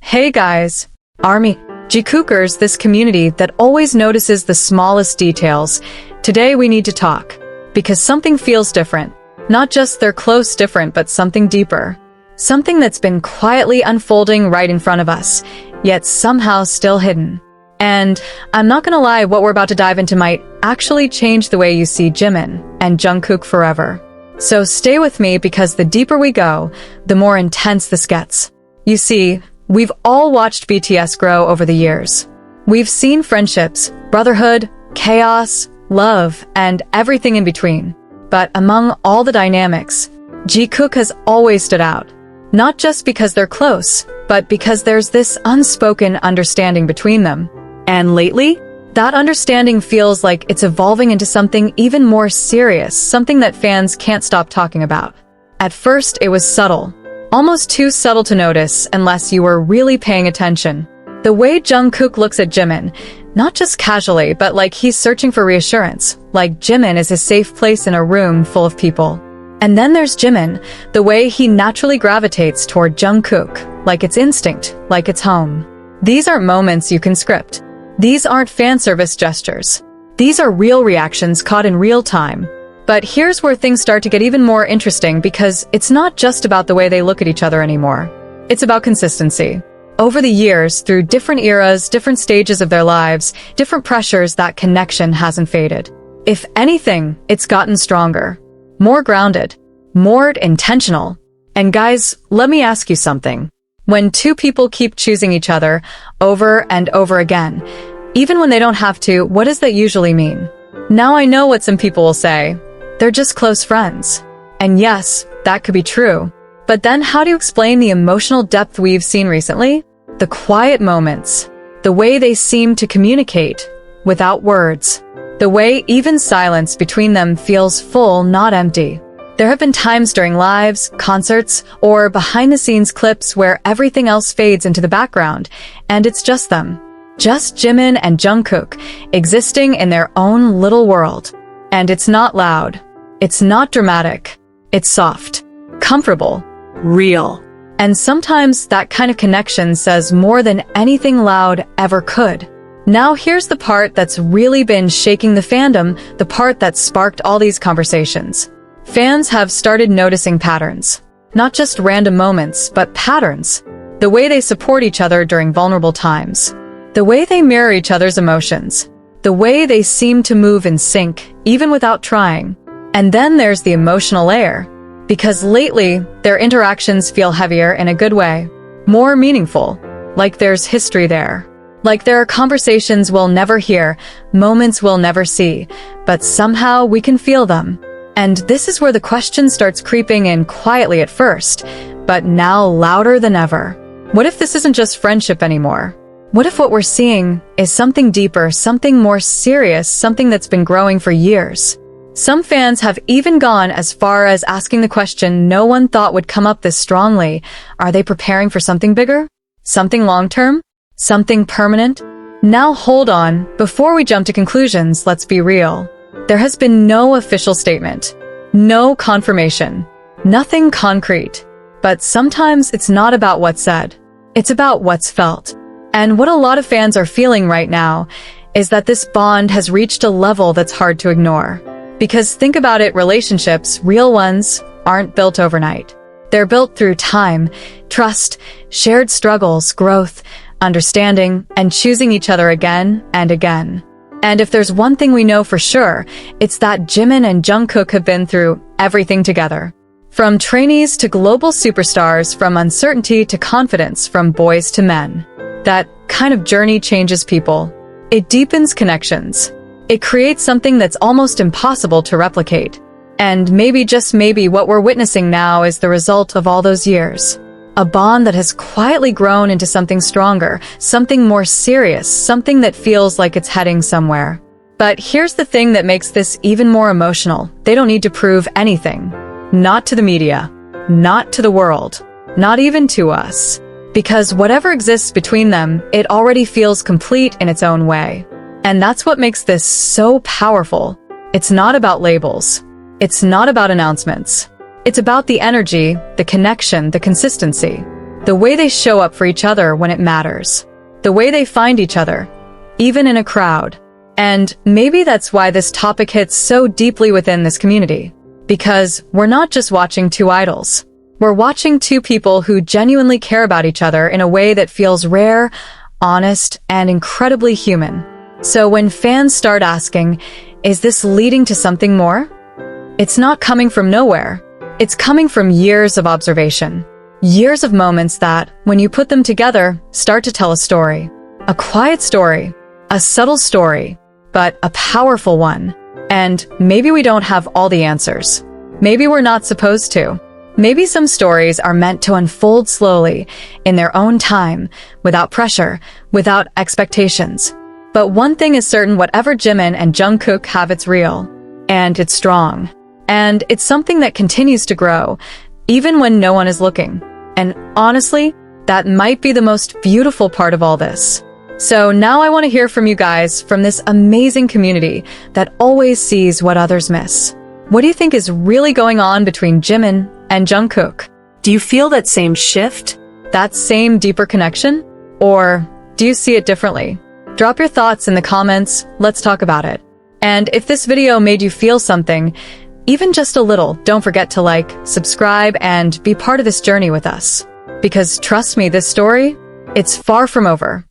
Hey guys, Army, Jikookers, this community that always notices the smallest details. Today we need to talk. Because something feels different. Not just they're close different, but something deeper. Something that's been quietly unfolding right in front of us, yet somehow still hidden. And I'm not gonna lie, what we're about to dive into might actually change the way you see Jimin and Jungkook forever. So stay with me because the deeper we go, the more intense this gets. You see, we've all watched BTS grow over the years. We've seen friendships, brotherhood, chaos, love, and everything in between. But among all the dynamics, Jikook has always stood out. Not just because they're close, but because there's this unspoken understanding between them. And lately, that understanding feels like it's evolving into something even more serious, something that fans can't stop talking about. At first, it was subtle. Almost too subtle to notice unless you were really paying attention. The way Jungkook looks at Jimin, not just casually, but like he's searching for reassurance, like Jimin is a safe place in a room full of people. And then there's Jimin, the way he naturally gravitates toward Jungkook, like it's instinct, like it's home. These aren't moments you can script. These aren't fan service gestures. These are real reactions caught in real time. But here's where things start to get even more interesting because it's not just about the way they look at each other anymore. It's about consistency. Over the years, through different eras, different stages of their lives, different pressures, that connection hasn't faded. If anything, it's gotten stronger, more grounded, more intentional. And guys, let me ask you something. When two people keep choosing each other over and over again, even when they don't have to, what does that usually mean? Now I know what some people will say. They're just close friends. And yes, that could be true. But then how do you explain the emotional depth we've seen recently? The quiet moments. The way they seem to communicate without words. The way even silence between them feels full, not empty. There have been times during lives, concerts, or behind-the-scenes clips where everything else fades into the background, and it's just them. Just Jimin and Jungkook, existing in their own little world. And it's not loud. It's not dramatic. It's soft, comfortable, real. And sometimes that kind of connection says more than anything loud ever could. Now here's the part that's really been shaking the fandom, the part that sparked all these conversations. Fans have started noticing patterns. Not just random moments, but patterns. The way they support each other during vulnerable times. The way they mirror each other's emotions. The way they seem to move in sync, even without trying. And then there's the emotional layer. Because lately, their interactions feel heavier in a good way. More meaningful. Like there's history there. Like there are conversations we'll never hear, moments we'll never see, but somehow we can feel them. And this is where the question starts creeping in quietly at first, but now louder than ever. What if this isn't just friendship anymore? What if what we're seeing is something deeper, something more serious, something that's been growing for years? Some fans have even gone as far as asking the question no one thought would come up this strongly. Are they preparing for something bigger? Something long-term? Something permanent? Now hold on, before we jump to conclusions, let's be real. There has been no official statement, no confirmation, nothing concrete. But sometimes it's not about what's said, it's about what's felt. And what a lot of fans are feeling right now is that this bond has reached a level that's hard to ignore. Because think about it, relationships, real ones, aren't built overnight. They're built through time, trust, shared struggles, growth, understanding, and choosing each other again and again. And if there's one thing we know for sure, it's that Jimin and Jungkook have been through everything together. From trainees to global superstars, from uncertainty to confidence, from boys to men. That kind of journey changes people. It deepens connections. It creates something that's almost impossible to replicate. And maybe, just maybe, what we're witnessing now is the result of all those years. A bond that has quietly grown into something stronger, something more serious, something that feels like it's heading somewhere. But here's the thing that makes this even more emotional. They don't need to prove anything. Not to the media. Not to the world. Not even to us. Because whatever exists between them, it already feels complete in its own way. And that's what makes this so powerful. It's not about labels. It's not about announcements. It's about the energy, the connection, the consistency. The way they show up for each other when it matters. The way they find each other, even in a crowd. And maybe that's why this topic hits so deeply within this community. Because we're not just watching two idols. We're watching two people who genuinely care about each other in a way that feels rare, honest, and incredibly human. So when fans start asking, is this leading to something more? It's not coming from nowhere. It's coming from years of observation. Years of moments that, when you put them together, start to tell a story. A quiet story. A subtle story. But a powerful one. And maybe we don't have all the answers. Maybe we're not supposed to. Maybe some stories are meant to unfold slowly, in their own time, without pressure, without expectations. But one thing is certain, whatever Jimin and Jungkook have, it's real. And it's strong. And it's something that continues to grow, even when no one is looking. And honestly, that might be the most beautiful part of all this. So now I want to hear from you guys, from this amazing community that always sees what others miss. What do you think is really going on between Jimin and Jungkook? Do you feel that same shift? That same deeper connection? Or do you see it differently? Drop your thoughts in the comments, let's talk about it. And if this video made you feel something, even just a little, don't forget to like, subscribe, and be part of this journey with us. Because trust me, this story, it's far from over.